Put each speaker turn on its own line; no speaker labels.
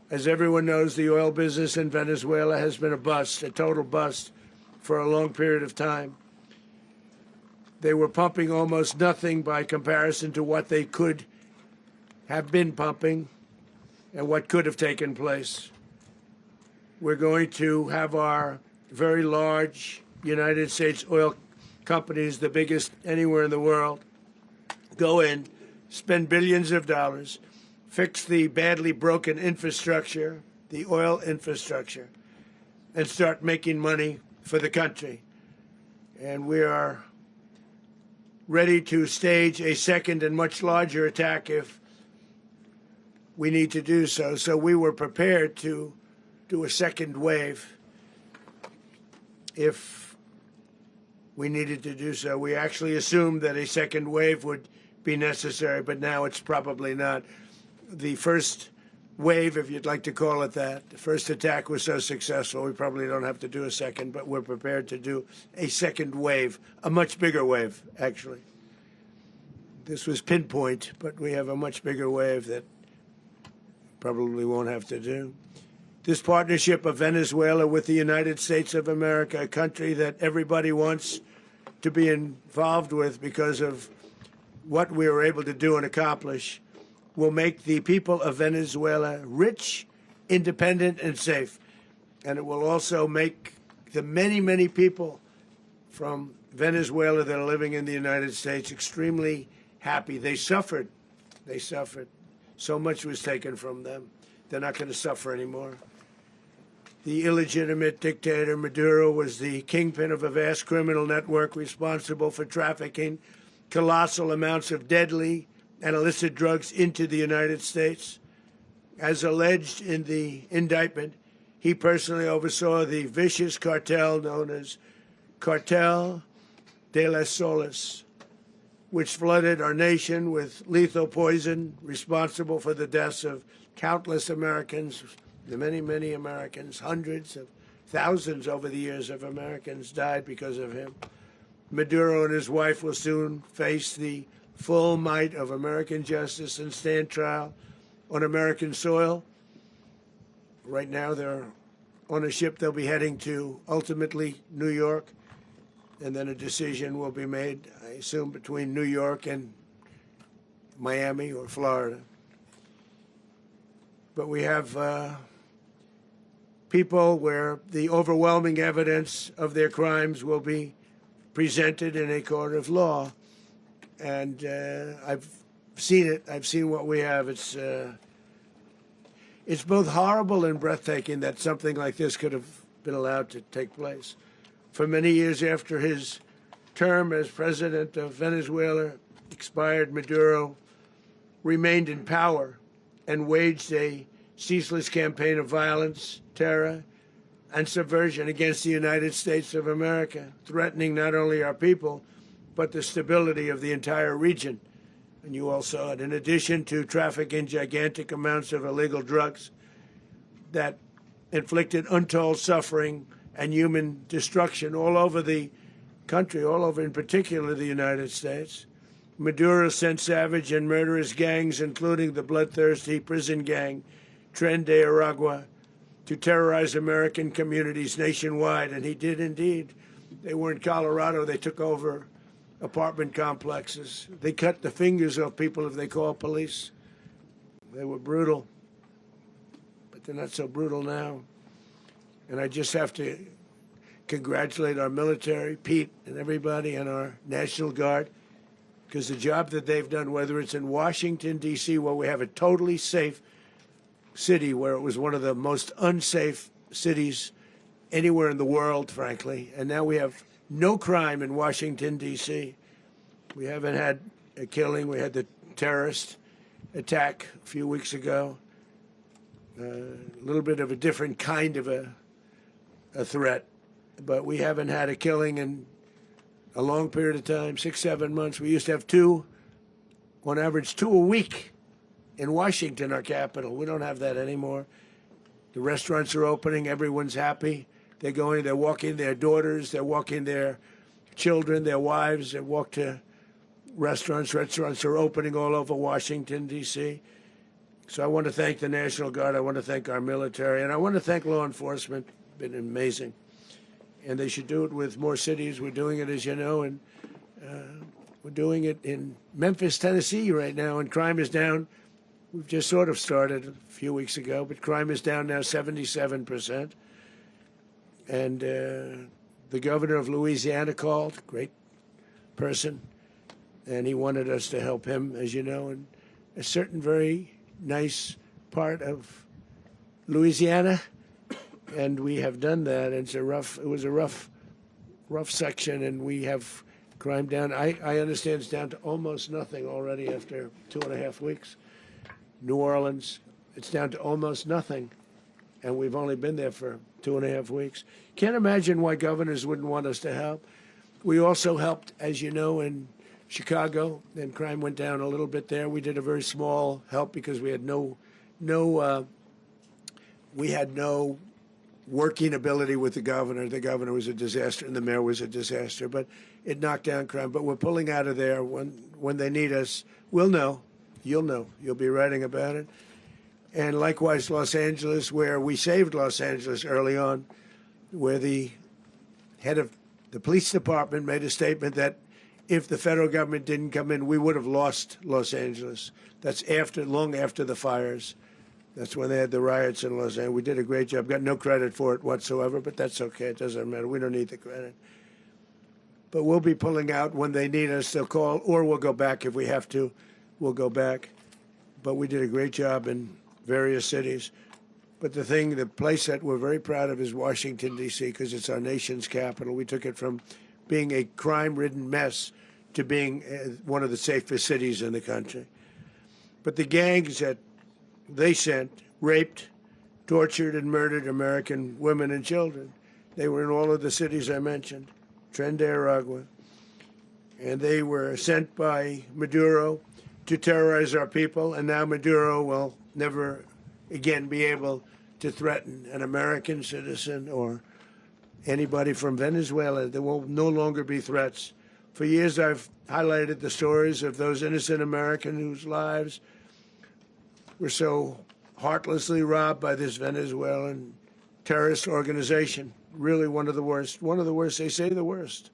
As everyone knows, the oil business in Venezuela has been a bust, a total bust, for a long period of time. They were pumping almost nothing by comparison to what they could have been pumping and what could have taken place. We're going to have our very large United States oil companies, the biggest anywhere in the world, go in, spend billions of dollars, fix the badly broken infrastructure, the oil infrastructure, and start making money for the country. And we are ready to stage a second and much larger attack if we need to do so. So we were prepared to do a second wave if we needed to do so. We actually assumed that a second wave would be necessary, but now it's probably not. The first wave, if you'd like to call it that, the first attack was so successful, we probably don't have to do a second, but we're prepared to do a second wave, a much bigger wave, actually. This was pinpoint, but we have a much bigger wave that probably won't have to do. This partnership of Venezuela with the United States of America, a country that everybody wants to be involved with because of what we were able to do and accomplish, will make the people of Venezuela rich, independent, and safe. And it will also make the many, many people from Venezuela that are living in the United States extremely happy. They suffered. They suffered. So much was taken from them. They're not going to suffer anymore. The illegitimate dictator Maduro was the kingpin of a vast criminal network responsible for trafficking colossal amounts of deadly and illicit drugs into the United States. As alleged in the indictment, he personally oversaw the vicious cartel known as Cartel de las Solas, which flooded our nation with lethal poison, responsible for the deaths of countless Americans, the many, many Americans. Hundreds of thousands over the years of Americans died because of him. Maduro and his wife will soon face the full might of American justice and stand trial on American soil. Right now, they're on a ship. They'll be heading to, ultimately, New York, and then a decision will be made, I assume, between New York and Miami or Florida. But we have people where the overwhelming evidence of their crimes will be presented in a court of law. And I've seen it. I've seen what we have. It's both horrible and breathtaking that something like this could have been allowed to take place. For many years after his term as president of Venezuela expired, Maduro remained in power and waged a ceaseless campaign of violence, terror, and subversion against the United States of America, threatening not only our people, but the stability of the entire region. And you all saw it. In addition to trafficking gigantic amounts of illegal drugs that inflicted untold suffering and human destruction all over the country, all over, in particular, the United States, Maduro sent savage and murderous gangs, including the bloodthirsty prison gang, Tren de Aragua, to terrorize American communities nationwide. And he did indeed. They were in Colorado. They took over apartment complexes. They cut the fingers off people if they call police. They were brutal, but they're not so brutal now. And I just have to congratulate our military, Pete and everybody, and our National Guard, because the job that they've done, whether it's in Washington, D.C., where we have a totally safe city, where it was one of the most unsafe cities anywhere in the world, frankly, and now we have no crime in Washington, D.C. We haven't had a killing. We had the terrorist attack a few weeks ago. A little bit of a different kind of a threat. But we haven't had a killing in a long period of time, 6, 7 months. We used to have two, on average, 2 a week in Washington, our capital. We don't have that anymore. The restaurants are opening. Everyone's happy. They're going, they're walking their daughters, they're walking their children, their wives, they walk to restaurants. Restaurants are opening all over Washington, D.C. So I want to thank the National Guard. I want to thank our military. And I want to thank law enforcement. Been amazing. And they should do it with more cities. We're doing it, as you know, and we're doing it in Memphis, Tennessee right now, and crime is down. We've just sort of started a few weeks ago, but crime is down now 77%. And the governor of Louisiana called, great person, and he wanted us to help him, as you know, in a certain very nice part of Louisiana, and we have done that. And it was a rough section, and we have crime down. I understand it's down to almost nothing already after 2.5 weeks. New Orleans, it's down to almost nothing, and we've only been there for 2.5 weeks. Can't imagine why governors wouldn't want us to help. We also helped, as you know, in Chicago, and crime went down a little bit there. We did a very small help because we had no working ability with the governor. The governor was a disaster, and the mayor was a disaster. But it knocked down crime. But we're pulling out of there. When they need us, we'll know. You'll know. You'll be writing about it. And likewise, Los Angeles, where we saved Los Angeles early on, where the head of the police department made a statement that if the federal government didn't come in, we would have lost Los Angeles. That's long after the fires. That's when they had the riots in Los Angeles. We did a great job. Got no credit for it whatsoever, but that's okay. It doesn't matter. We don't need the credit. But we'll be pulling out when they need us. They'll call, or we'll go back if we have to. We'll go back. But we did a great job in various cities. But the place that we're very proud of is Washington, D.C., because it's our nation's capital. We took it from being a crime-ridden mess to being one of the safest cities in the country. But the gangs that they sent raped, tortured, and murdered American women and children. They were in all of the cities I mentioned, Tren de Aragua. And they were sent by Maduro to terrorize our people, and now Maduro will never again be able to threaten an American citizen or anybody from Venezuela. There will no longer be threats. For years, I've highlighted the stories of those innocent Americans whose lives were so heartlessly robbed by this Venezuelan terrorist organization. Really one of the worst. One of the worst. They say the worst.